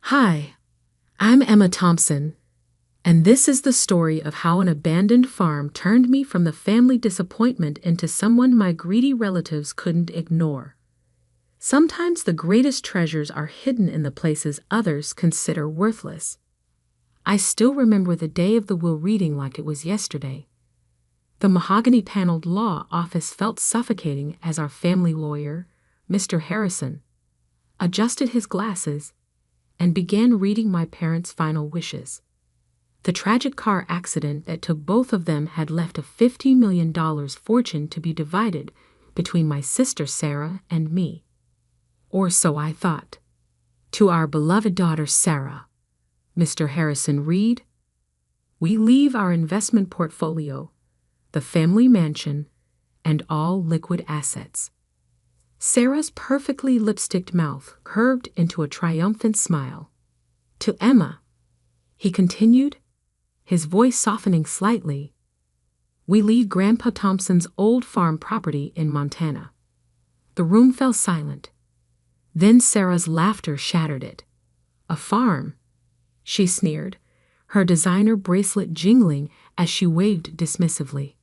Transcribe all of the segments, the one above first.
Hi, I'm Emma Thompson, and this is the story of how an abandoned farm turned me from the family disappointment into someone my greedy relatives couldn't ignore. Sometimes the greatest treasures are hidden in the places others consider worthless. I still remember the day of the will reading like it was yesterday. The mahogany-paneled law office felt suffocating as our family lawyer, Mr. Harrison, adjusted his glasses and began reading my parents' final wishes. The tragic car accident that took both of them had left a $50 million fortune to be divided between my sister Sarah and me. Or so I thought. To our beloved daughter Sarah, Mr. Harrison read, "We leave our investment portfolio, the family mansion, and all liquid assets." Sarah's perfectly lipsticked mouth curved into a triumphant smile. To Emma, he continued, his voice softening slightly, "We leave Grandpa Thompson's old farm property in Montana." The room fell silent. Then Sarah's laughter shattered it. "A farm?" she sneered, her designer bracelet jingling as she waved dismissively.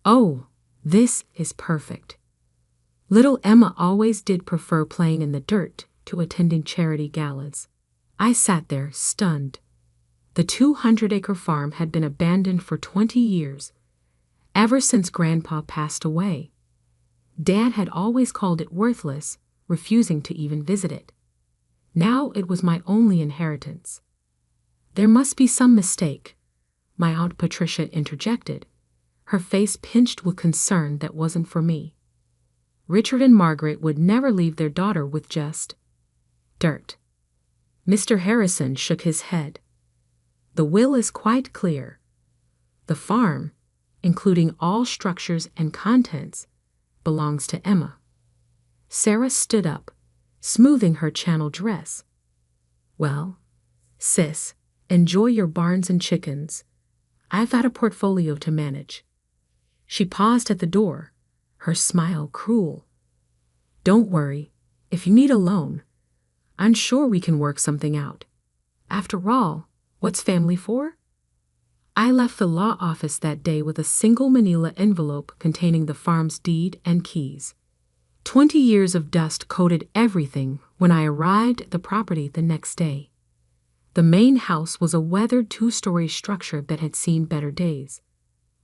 "Oh, this is perfect." Little Emma always did prefer playing in the dirt to attending charity galas. I sat there, stunned. The 200-acre farm had been abandoned for 20 years, ever since Grandpa passed away. Dad had always called it worthless, refusing to even visit it. Now it was my only inheritance. "There must be some mistake," my Aunt Patricia interjected, her face pinched with concern that wasn't for me. Richard and Margaret would never leave their daughter with just dirt. Mr. Harrison shook his head. "The will is quite clear. The farm, including all structures and contents, belongs to Emma." Sarah stood up, smoothing her channel dress. "Well, sis, enjoy your barns and chickens. I've got a portfolio to manage." She paused at the door, her smile cruel. "Don't worry, if you need a loan, I'm sure we can work something out. After all, what's family for?" I left the law office that day with a single manila envelope containing the farm's deed and keys. 20 years of dust coated everything when I arrived at the property the next day. The main house was a weathered 2-story structure that had seen better days,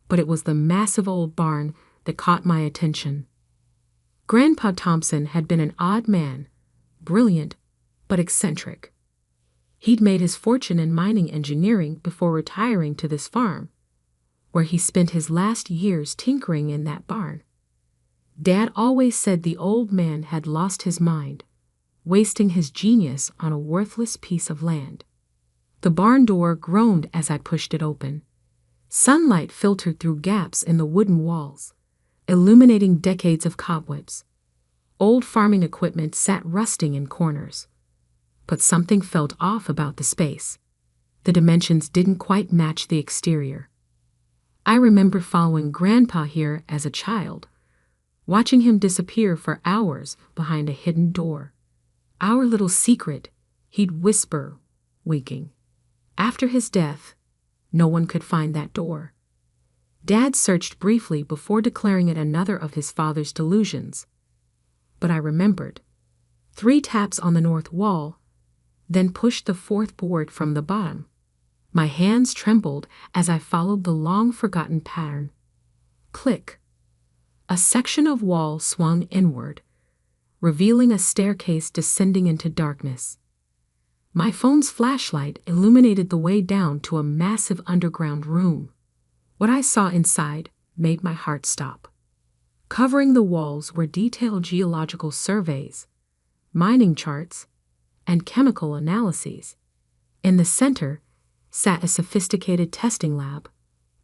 but it was the massive old barn that caught my attention. Grandpa Thompson had been an odd man, brilliant but eccentric. He'd made his fortune in mining engineering before retiring to this farm, where he spent his last years tinkering in that barn. Dad always said the old man had lost his mind, wasting his genius on a worthless piece of land. The barn door groaned as I pushed it open. Sunlight filtered through gaps in the wooden walls, illuminating decades of cobwebs. Old farming equipment sat rusting in corners. But something felt off about the space. The dimensions didn't quite match the exterior. I remember following Grandpa here as a child, watching him disappear for hours behind a hidden door. "Our little secret," he'd whisper, winking. After his death, no one could find that door. Dad searched briefly before declaring it another of his father's delusions. But I remembered. 3 taps on the north wall, then pushed the 4th board from the bottom. My hands trembled as I followed the long-forgotten pattern. Click. A section of wall swung inward, revealing a staircase descending into darkness. My phone's flashlight illuminated the way down to a massive underground room. What I saw inside made my heart stop. Covering the walls were detailed geological surveys, mining charts, and chemical analyses. In the center sat a sophisticated testing lab,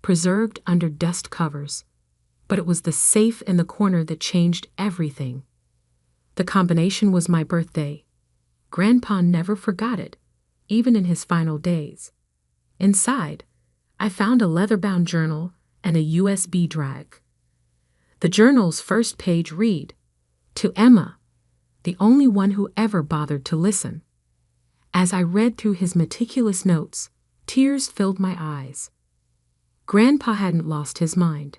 preserved under dust covers. But it was the safe in the corner that changed everything. The combination was my birthday. Grandpa never forgot it, even in his final days. Inside, I found a leather-bound journal and a USB drive. The journal's first page read, "To Emma, the only one who ever bothered to listen." As I read through his meticulous notes, tears filled my eyes. Grandpa hadn't lost his mind.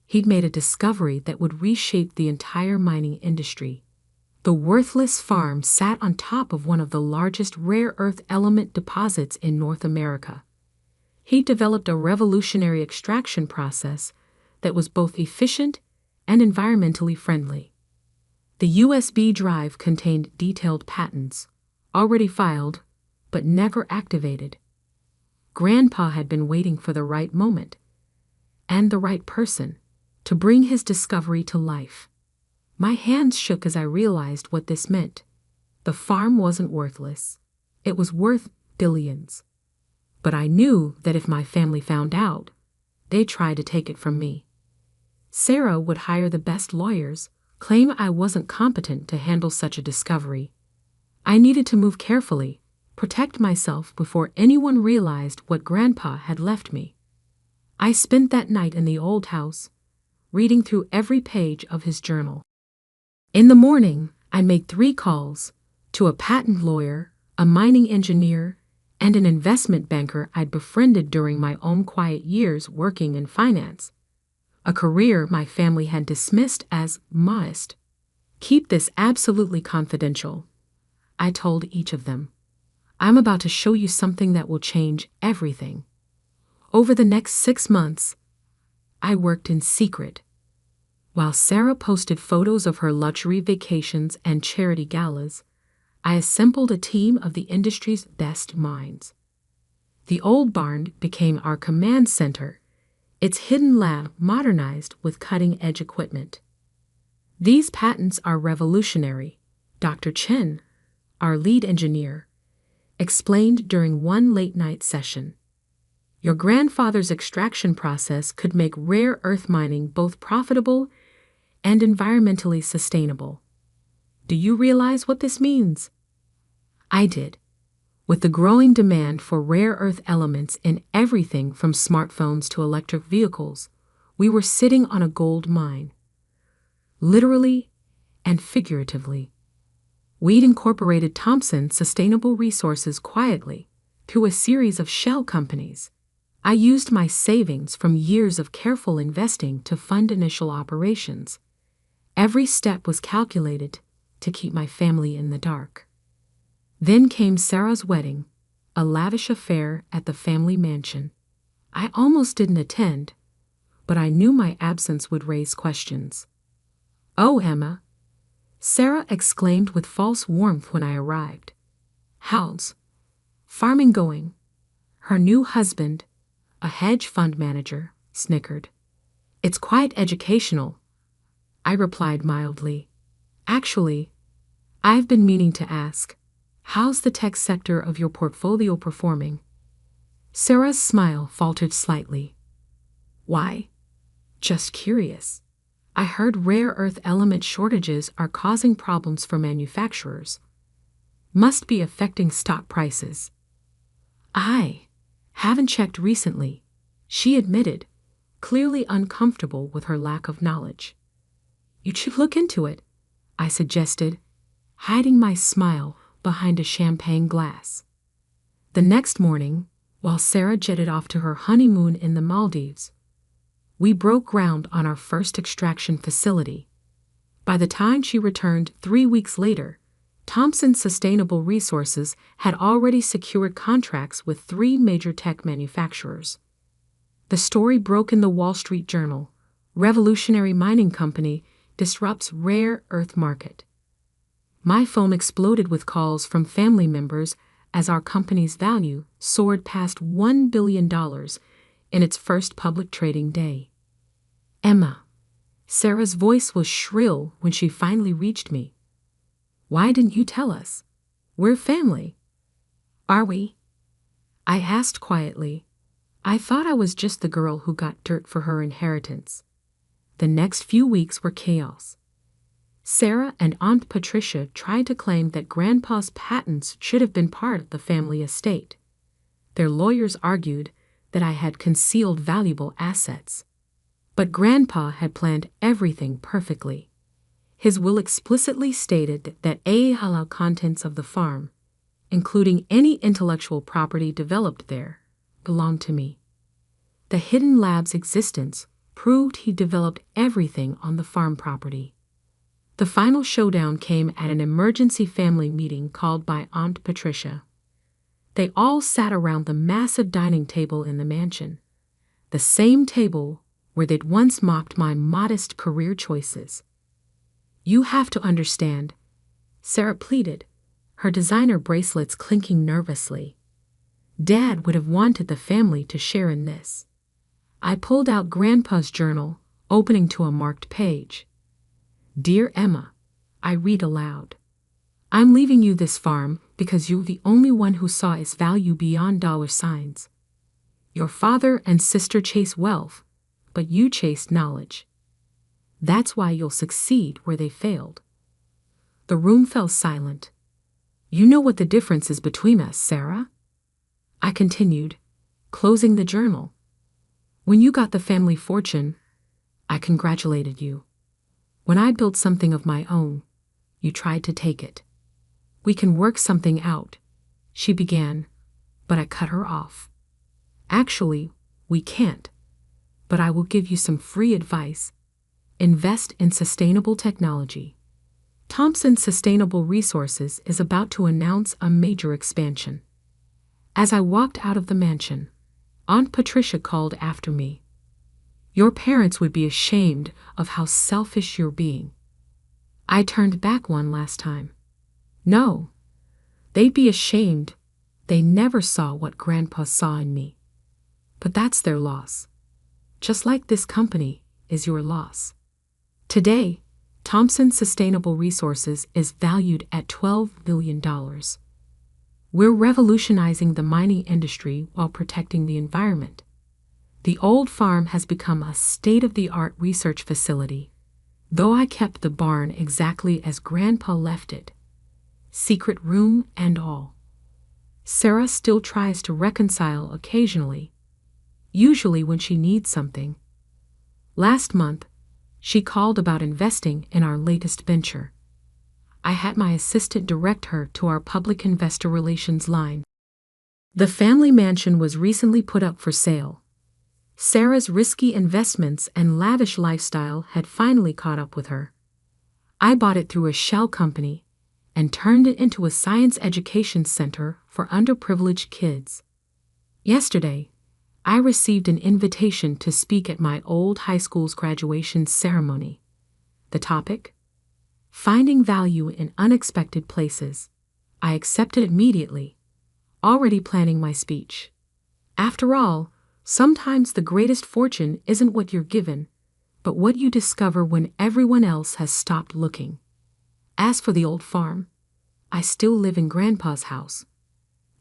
He'd made a discovery that would reshape the entire mining industry. The worthless farm sat on top of one of the largest rare earth element deposits in North America. He developed a revolutionary extraction process that was both efficient and environmentally friendly. The USB drive contained detailed patents, already filed, but never activated. Grandpa had been waiting for the right moment, and the right person, to bring his discovery to life. My hands shook as I realized what this meant. The farm wasn't worthless. It was worth billions. But I knew that if my family found out, they'd try to take it from me. Sarah would hire the best lawyers, claim I wasn't competent to handle such a discovery. I needed to move carefully, protect myself before anyone realized what Grandpa had left me. I spent that night in the old house, reading through every page of his journal. In the morning, I made 3 calls to a patent lawyer, a mining engineer, and an investment banker I'd befriended during my own quiet years working in finance, a career my family had dismissed as modest. "Keep this absolutely confidential," I told each of them. "I'm about to show you something that will change everything." Over the next 6 months, I worked in secret. While Sarah posted photos of her luxury vacations and charity galas, I assembled a team of the industry's best minds. The old barn became our command center, its hidden lab modernized with cutting-edge equipment. "These patents are revolutionary," Dr. Chen, our lead engineer, explained during one late-night session. "Your grandfather's extraction process could make rare earth mining both profitable and environmentally sustainable. Do you realize what this means?" I did. With the growing demand for rare earth elements in everything from smartphones to electric vehicles, we were sitting on a gold mine. Literally and figuratively. We'd incorporated Thompson Sustainable Resources quietly through a series of shell companies. I used my savings from years of careful investing to fund initial operations. Every step was calculated to keep my family in the dark. Then came Sarah's wedding, a lavish affair at the family mansion. I almost didn't attend, but I knew my absence would raise questions. "Oh, Emma," Sarah exclaimed with false warmth when I arrived. "How's farming going?" Her new husband, a hedge fund manager, snickered. "It's quite educational," I replied mildly. "Actually, I've been meaning to ask, how's the tech sector of your portfolio performing?" Sarah's smile faltered slightly. "Why? Just curious. I heard rare earth element shortages are causing problems for manufacturers. Must be affecting stock prices." "I haven't checked recently," she admitted, clearly uncomfortable with her lack of knowledge. "You should look into it," I suggested, hiding my smile behind a champagne glass. The next morning, while Sarah jetted off to her honeymoon in the Maldives, we broke ground on our first extraction facility. By the time she returned 3 weeks later, Thompson Sustainable Resources had already secured contracts with 3 major tech manufacturers. The story broke in the Wall Street Journal. Revolutionary mining company disrupts rare earth market. My phone exploded with calls from family members as our company's value soared past $1 billion in its first public trading day. "Emma," Sarah's voice was shrill when she finally reached me. "Why didn't you tell us? We're family." "Are we?" I asked quietly. I thought I was just the girl who got dirt for her inheritance. The next few weeks were chaos. Sarah and Aunt Patricia tried to claim that Grandpa's patents should have been part of the family estate. Their lawyers argued that I had concealed valuable assets. But Grandpa had planned everything perfectly. His will explicitly stated that halal contents of the farm, including any intellectual property developed there, belonged to me. The hidden lab's existence proved he developed everything on the farm property. The final showdown came at an emergency family meeting called by Aunt Patricia. They all sat around the massive dining table in the mansion, the same table where they'd once mocked my modest career choices. "You have to understand," Sarah pleaded, her designer bracelets clinking nervously. "Dad would have wanted the family to share in this." I pulled out Grandpa's journal, opening to a marked page. "Dear Emma," I read aloud, "I'm leaving you this farm because you're the only one who saw its value beyond dollar signs. Your father and sister chase wealth, but you chased knowledge. That's why you'll succeed where they failed." The room fell silent. "You know what the difference is between us, Sarah?" I continued, closing the journal. "When you got the family fortune, I congratulated you. When I built something of my own, you tried to take it. We can work something out," she began, but I cut her off. "Actually, we can't, but I will give you some free advice. Invest in sustainable technology. Thompson Sustainable Resources is about to announce a major expansion." As I walked out of the mansion, Aunt Patricia called after me. "Your parents would be ashamed of how selfish you're being." I turned back one last time. "No, they'd be ashamed. They never saw what Grandpa saw in me. But that's their loss. Just like this company is your loss." Today, Thompson Sustainable Resources is valued at $12 billion. We're revolutionizing the mining industry while protecting the environment. The old farm has become a state-of-the-art research facility, though I kept the barn exactly as Grandpa left it, secret room and all. Sarah still tries to reconcile occasionally, usually when she needs something. Last month, she called about investing in our latest venture. I had my assistant direct her to our public investor relations line. The family mansion was recently put up for sale. Sarah's risky investments and lavish lifestyle had finally caught up with her. I bought it through a shell company and turned it into a science education center for underprivileged kids. Yesterday, I received an invitation to speak at my old high school's graduation ceremony. The topic? Finding value in unexpected places. I accepted immediately, already planning my speech. After all, sometimes the greatest fortune isn't what you're given, but what you discover when everyone else has stopped looking. As for the old farm, I still live in Grandpa's house,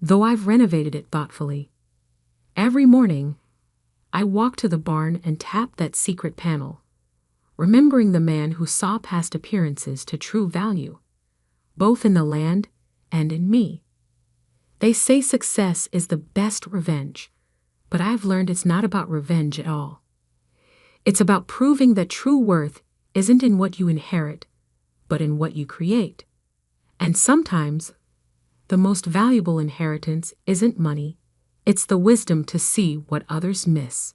though I've renovated it thoughtfully. Every morning, I walk to the barn and tap that secret panel, remembering the man who saw past appearances to true value, both in the land and in me. They say success is the best revenge, but I've learned it's not about revenge at all. It's about proving that true worth isn't in what you inherit, but in what you create. And sometimes, the most valuable inheritance isn't money, it's the wisdom to see what others miss.